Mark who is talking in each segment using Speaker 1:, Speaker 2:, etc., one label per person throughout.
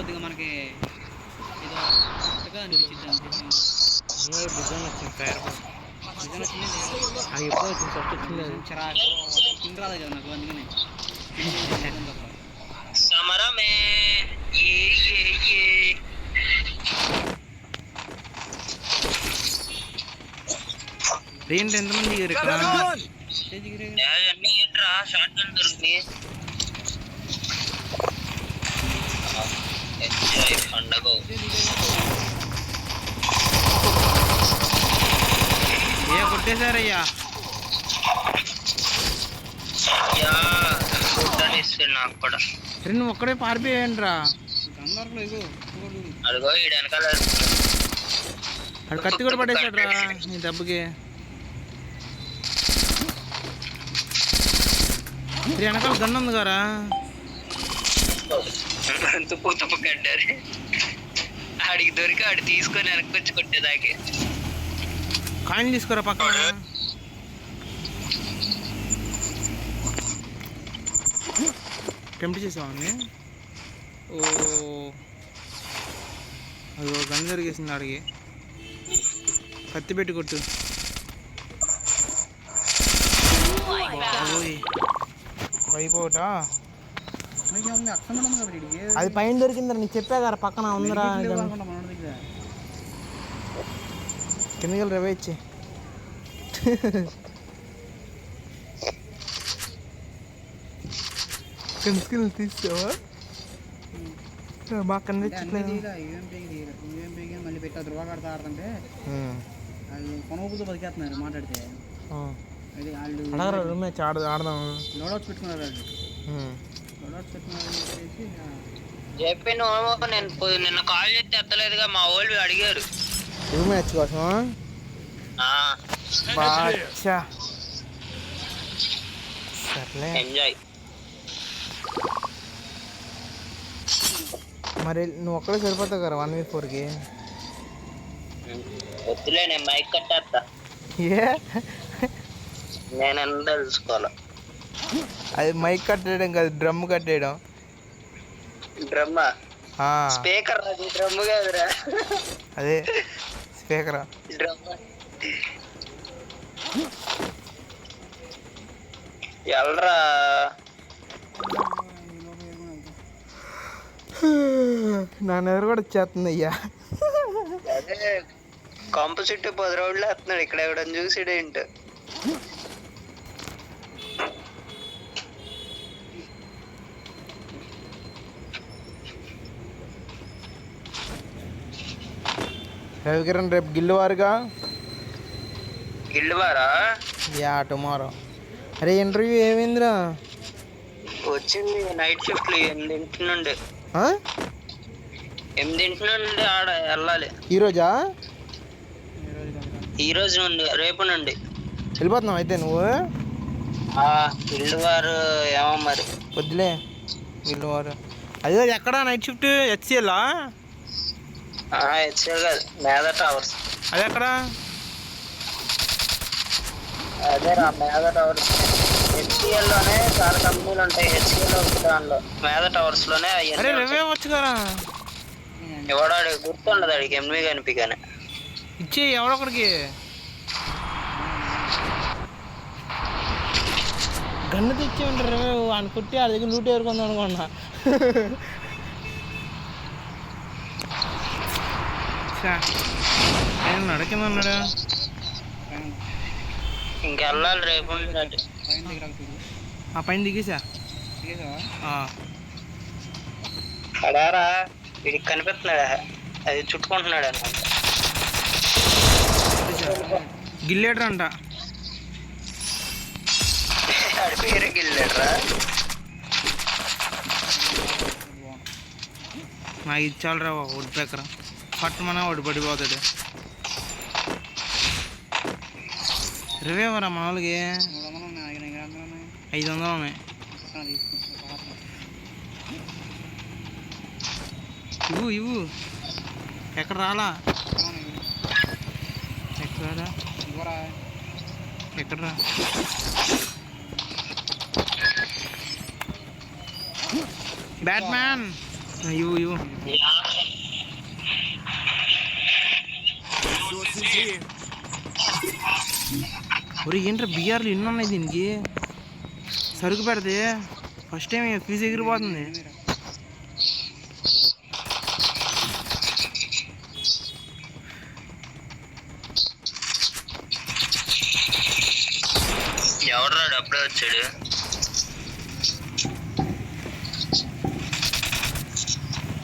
Speaker 1: కొద్దిగా మనకి ఏదో కొత్తగా అనిపించింది అని చెప్పి
Speaker 2: డిజైన్ వచ్చింది ఫైర్
Speaker 1: డిజైన్ వచ్చింది.
Speaker 2: అది ఎప్పుడు వచ్చింది ఫస్ట్ వచ్చింది అది
Speaker 1: చిరాకు కింగ్ రాలేదు కదా నాకు, అందుకని
Speaker 3: సమరమే
Speaker 2: ఏంటి ఎంతమంది దిగారు ఇక్కడ
Speaker 3: ఏంట్రా షార్ట్ గన్ దొరికి ఎంజాయ్ పండగ
Speaker 2: ఏ కొట్టేశారయ్యా
Speaker 3: నాకు కూడా
Speaker 2: నువ్వు ఒక్కడే పారిపోయాను రా
Speaker 3: అడుగో ఈ వెనకాల
Speaker 2: అడు కత్తి కూడా పడేశాడు రా నీ దెబ్బకి వెనకాల గన్ను ఉంది కదా
Speaker 3: తుప్పు తుప్పు కట్టారు ఆడికి దొరికి ఆడి తీసుకొని వెనక్కి వచ్చి కొట్టేదాకే
Speaker 2: కాయిన్ తీసుకురా పక్కన టెంప్ట్ చేసావని ఓ అదో గన్ జరిగేసింది ఆడికి కత్తి పెట్టి కొట్టు అయిపోట అది పైన దొరికిందిరా నీకు చెప్పా కదా పక్కన ఉందిరా కిందకి రవే ఇచ్చి కిందకి తీసావా బాగా కనిపించట్లేదు
Speaker 1: మళ్ళీ పెట్టా ధృవకడతా ఆడుతుంటే వాళ్ళు కొనవుతో బతికేస్తున్నారు మాట్లాడితే. అది వాళ్ళు
Speaker 2: రూమ్మేట్స్ ఆడదాం
Speaker 1: లోడౌట్స్ పెట్టుకున్నారు, వాళ్ళు లోడౌట్స్ పెట్టుకున్నారు చెప్పేసి
Speaker 3: చెప్పి నేను నిన్న కాల్ చేస్తే ఎత్తలేదుగా మా వాళ్ళు అడిగారు
Speaker 2: రూమ్మేట్స్ కోసం సర్లే
Speaker 3: ఎంజాయ్.
Speaker 2: మరి నువ్వు ఒక్కడే సరిపోతావు కదా 1v4కి
Speaker 3: వద్దులే నేను మైక్ కట్టేస్తా
Speaker 2: ఏ
Speaker 3: నేను ఎంత తెలుసుకోవాలా
Speaker 2: అది మైక్ కట్టేయడం కాదు డ్రమ్ కట్టేయడం
Speaker 3: డ్రమ్ స్పీకర్ అది డ్రమ్ కాదురా
Speaker 2: అదే స్పీకరా
Speaker 3: డ్రమ్ ఎల్రా
Speaker 2: నా నెదరు కూడా వచ్చేస్తుంది అయ్యా
Speaker 3: అదే కంప చుట్టూ 10 రౌండ్లు వేస్తున్నాడు ఇక్కడ ఎవడని చూసాడేంటి
Speaker 2: రవికిరణ్ రేపు గిల్లువారుగా
Speaker 3: గిల్లువారా
Speaker 2: యా టుమారో అరే ఇంటర్వ్యూ ఏమైందిరా
Speaker 3: వచ్చింది నైట్ షిఫ్ట్ 8 నుండి 8 నుండి ఆడ వెళ్ళాలి
Speaker 2: ఈరోజా
Speaker 3: ఈ రోజు నుండి రేపు నుండి
Speaker 2: వెళ్ళిపోతున్నావు అయితే నువ్వు
Speaker 3: గిల్లువారు ఏమో మరి
Speaker 2: వద్దులే గిల్లువారు అదే ఎక్కడా నైట్ షిఫ్ట్ హెచ్సిఎల్లా
Speaker 3: హెచ్సిఎల్ కాదు మేధా టవర్స్
Speaker 2: అది ఎక్కడా
Speaker 3: అదే రా మేధా టవర్స్ హెచ్సిఎల్ లోనే చాలా కంపెనీలు ఉంటాయి హెచ్సిఎల్ దానిలో మేధా టవర్స్ లోనే
Speaker 2: అరే రవే వచ్చు కదా
Speaker 3: ఎవడాడు గుర్తుండదు అడిగి ఎంవి కనిపిగానే
Speaker 2: ఇచ్చే ఎవడొక్కడికి గన్ను తెచ్చి ఉంటారు రవే అని కొట్టి ఆ దగ్గర లూట్ ఎదుర్కొందాం అనుకున్నా నడకింద ఉన్నాడు
Speaker 3: ఇంకెళ్ళాలి రేపు
Speaker 2: ఆ పైన దిగేసా
Speaker 3: అడారా వీడికి కనిపిస్తున్నాడా అది చుట్టుకుంటున్నాడు అనమాట
Speaker 2: గిల్లేటర్ అంట
Speaker 3: ఆడి పేరే గిల్లేటరా
Speaker 2: నాకు ఇచ్చాలరా ఒడి పేకరా పట్టమన్నా ఒడి పడిపోతాడు రేవేమరా మన వాళ్ళకి 500 ఉన్నాయి ఇవ్వు ఎక్కడ రాలా ఎక్కడరా బ్యాట్మ్యాన్ ఇవ్వు ఒరే ఏంట్రా బిఆర్లు ఎన్ని ఉన్నాయి దీనికి సరుకు పెడితే ఫస్ట్ టైం ఫీజు ఎగిరిపోతుంది.
Speaker 3: ఎవరు అప్పుడే వచ్చాడు?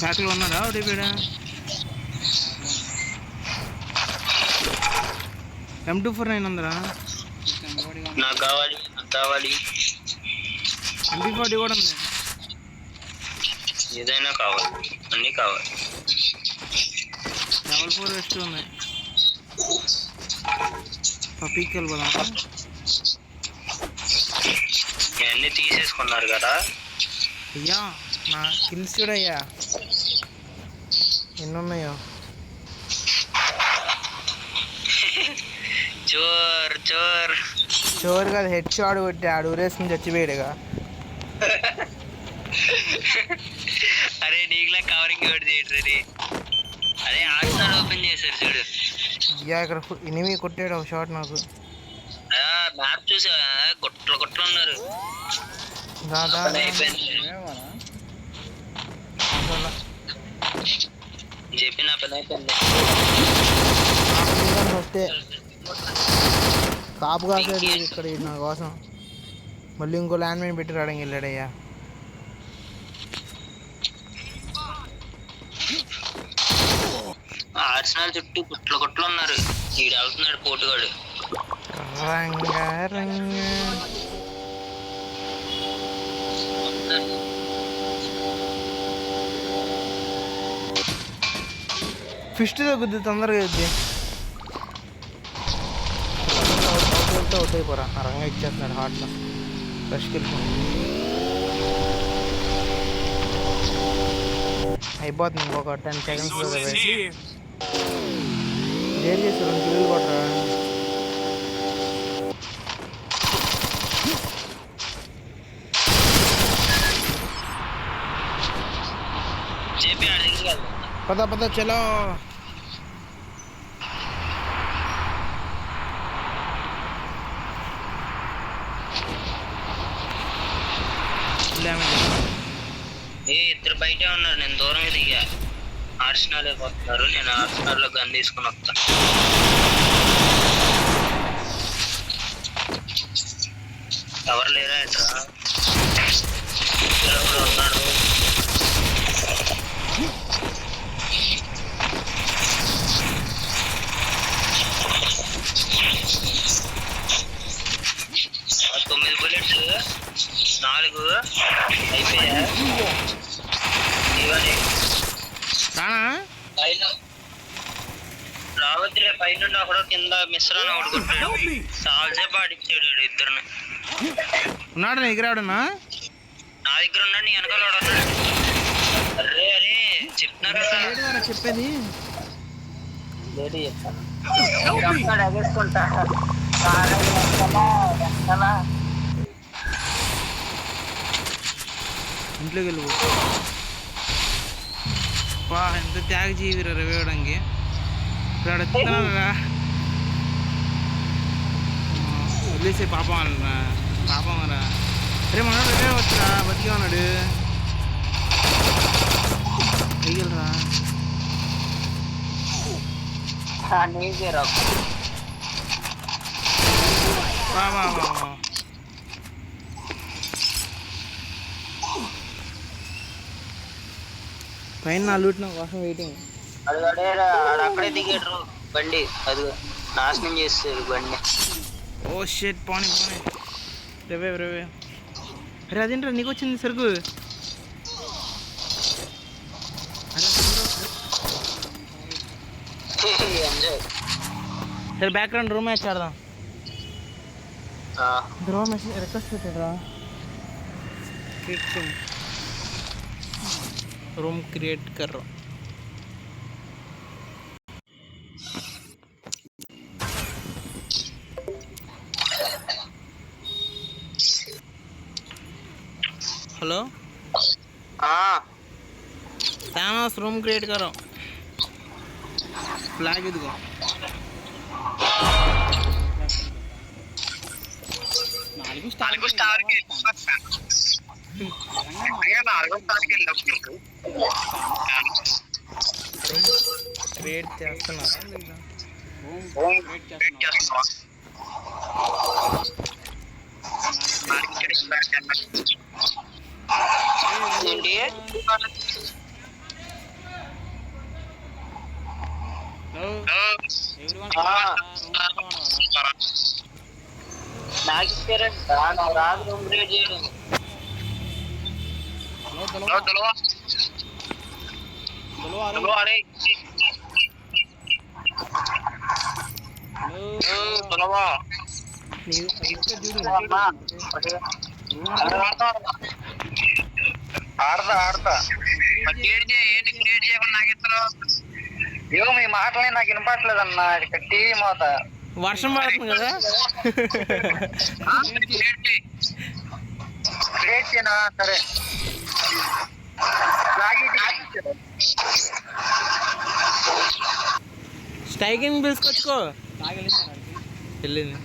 Speaker 2: ప్యాక్లో ఉన్నాడా ఓడిపోయాడా? M249 ఉందరా?
Speaker 3: నాకు కావాలి
Speaker 2: MP40 కూడా ఉంది.
Speaker 3: ఏదైనా కావాలి, అన్నీ కావాలి.
Speaker 2: డబల్ 4 వెస్ట్ ఉన్నాయి. పీక్ వెళ్ళిపోదాం.
Speaker 3: ఇవన్నీ తీసేసుకున్నారు కదా
Speaker 2: అయ్యా. నా కిల్స్ చూడయ్యా ఎన్ని ఉన్నాయో. చోర్ కాదు, హెడ్ షాట్ కొట్టి ఆడు ఊరేసుకుని చచ్చిపోయాడుగా.
Speaker 3: అరే నీకులా కవరింగ్ ఒకటి చేయట్రీ. అదే ఆర్సనల్ ఓపెన్ చేశారు చూడు.
Speaker 2: అయ్యా ఇక్కడ ఎనిమిది కొట్టాడు ఒక షాట్ నాకు.
Speaker 3: మ్యాప్ చూసా, గుట్లు ఉన్నారు. చెప్పి నా పని అయిపోయింది.
Speaker 2: వస్తే కాపు కాసాడు ఇక్కడ నా కోసం. మళ్ళీ ఇంకో ల్యాండ్ మైన్ పెట్టి రావడానికి వెళ్ళాడయ్యా.
Speaker 3: ఆర్సనల్ చుట్టూ గుట్లు ఉన్నారు. ఈడు వెళ్తున్నాడు పోటుగాడు.
Speaker 2: రంగా రంగా ఫిస్ట్ తగ్గుద్ది తొందరగా అవుద్ది. అవుట్ అయిపోరా. ఆ రంగా ఇచ్చేస్తున్నాడు హార్ట్లో. ఫ్రెష్కి వెళ్ళిపోయింది. అయిపోతుంది ఇంకొక 10 సెకండ్స్లో. ఏం చేస్తారు 2 కిలోలు కొట్టరా. పద చలో.
Speaker 3: ఇద్దరు బయటే ఉన్నారు. నేను దూరంగా దిగా. ఆర్సనల్ అయిపోతున్నారు. నేను ఆర్సనల్ లో గన్ తీసుకుని వస్తాను. ఎవరు లేరా ఎట్రా ఉన్నాడు. బుల్లెట్స్ 4 అయిపోయా. రావద్దులే. పైన ఒకడు కింద మిశ్రాన్ని ఒకటి కొట్టాడు. చాలాసేపు ఆడిచ్చాడు ఇద్దరిని.
Speaker 2: ఉన్నాడు ఎగిరాడునా?
Speaker 3: నా దగ్గర ఉన్నాడు. నీ వెనకాల ఉన్నాడు. అరే అరే చెప్తున్నారు కదా.
Speaker 2: చెప్పేది
Speaker 3: ఎగేసుకుంటా.
Speaker 2: ఇంట్లోకి వెళ్ళి ఎంత త్యాగ జీవిరా రవేయడానికి. ఇప్పుడు అడుగుతున్నారా వదిలేసే పాపం అన్నరా. పాపం రా. అరే మన రవే వచ్చరా. బతిగా ఉన్నాడు. వెయ్యలరా. పైన నా లూట్ నా కోసం వెయిటింగ్.
Speaker 3: అక్కడే దిగాడు బండి. అది నాశనం చేస్తారు బండి.
Speaker 2: ఓ షెట్. పోనీ రవే అరే అదేంట్రా నీకు వచ్చింది సరుకు. సరే బ్యాక్గ్రౌండ్ రూమ్ మ్యాచ్ ఆడదాం. రూమ్ మ్యాచ్ రిక్వెస్ట్ పెట్టారా. रूम क्रिएट कर रहा हूँ. हेलो. థానోస్ రూమ్ క్రిएट करो ఫ్లాగ్ ఇదిగో
Speaker 1: నాలుగు స్టార్ కి
Speaker 2: క్రియేట్ చేస్తున్నారా లేదా
Speaker 3: ఏంటి నాకు ఇచ్చారంట నాకు రాదు రూమ్ క్రియేట్ చేయడం ఆడతా క్రియేట్ చేయకుండా నాకు ఇస్తారు ఏమో మీ మాటలే నాకు వినపట్లేదన్నా ఇక్కడ టీవీ మోత
Speaker 2: వర్షం పడుతుంది కదా
Speaker 3: క్రియేట్ చేయనా సరే
Speaker 2: స్ట్రైకింగ్ పిలుచుకొచ్చుకో వెళ్ళింది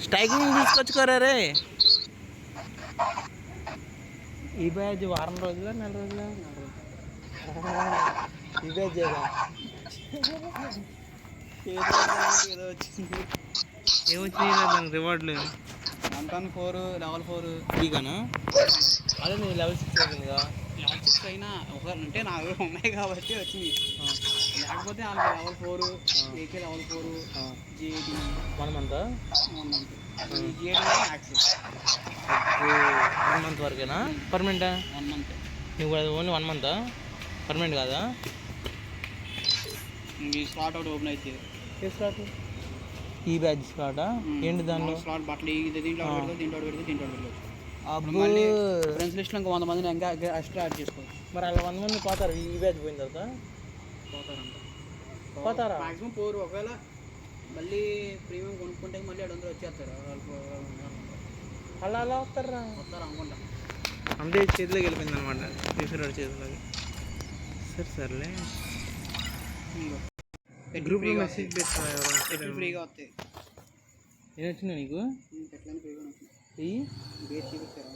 Speaker 2: స్ట్రైకింగ్ పిలుచుకొచ్చుకోరా రే ఈ బ్యాచ్ వారం రోజులా నెల రోజులా ఈ బ్యాచ్ ఏదో వచ్చింది ఏమొచ్చినాయి రివార్డులు
Speaker 1: 1.4 లెవెల్ 4
Speaker 2: ఫ్రీగానా అదే నేను లెవెల్ 6 అయిపోయిందిగా
Speaker 1: లెవెల్ 6 అయినా ఒక అంటే నా దగ్గర ఉన్నాయి కాబట్టి వచ్చింది లేకపోతే వాళ్ళకి లెవెల్ 4 ఏకే level 4 GID
Speaker 2: 1 month
Speaker 1: GID access
Speaker 2: 1 month వరకేనా పర్మనెంటా
Speaker 1: 1 మంత్
Speaker 2: నువ్వు ఓన్లీ 1 మంతా పర్మనెంట్ కాదా
Speaker 1: ఈ స్లాట్ ఒకటి ఓపెన్ అయితే
Speaker 2: ఏ స్లాట్ ఈ బ్యాచ్ స్లాటా ఏంటి దానిలో
Speaker 1: స్లాట్ బట్టలు దీంట్లో పెడితే
Speaker 2: అబ్బో
Speaker 1: ఫ్రెండ్స్ లిస్ట్లో ఇంకా 100 మందిని ఇంకా ఎక్స్ట్రా యాడ్ చేసుకోవచ్చు
Speaker 2: మరి అలా 100 మంది పోతారు ఈ బ్యాచ్ పోయిన తర్వాత పోతారా
Speaker 1: మాక్సిమం 4 ఒకవేళ మళ్ళీ ప్రీమియం కొనుక్కుంటే మళ్ళీ 700 వచ్చేస్తారు
Speaker 2: అలా అలా వస్తారా
Speaker 1: అనుకుంటా
Speaker 2: అంటే చేతిలోకి వెళ్ళిపోయింది అనమాట రిఫరెంట్ చేతిలోకి సర్లే గ్రూప్లో మెసేజ్ పెట్టా
Speaker 1: ఫ్రీగా వస్తాయి
Speaker 2: ఏం వచ్చిందా నీకు
Speaker 1: ఎట్లా ఫ్రీగా
Speaker 2: వెయ్యి
Speaker 1: బేస్ చూపిస్తారా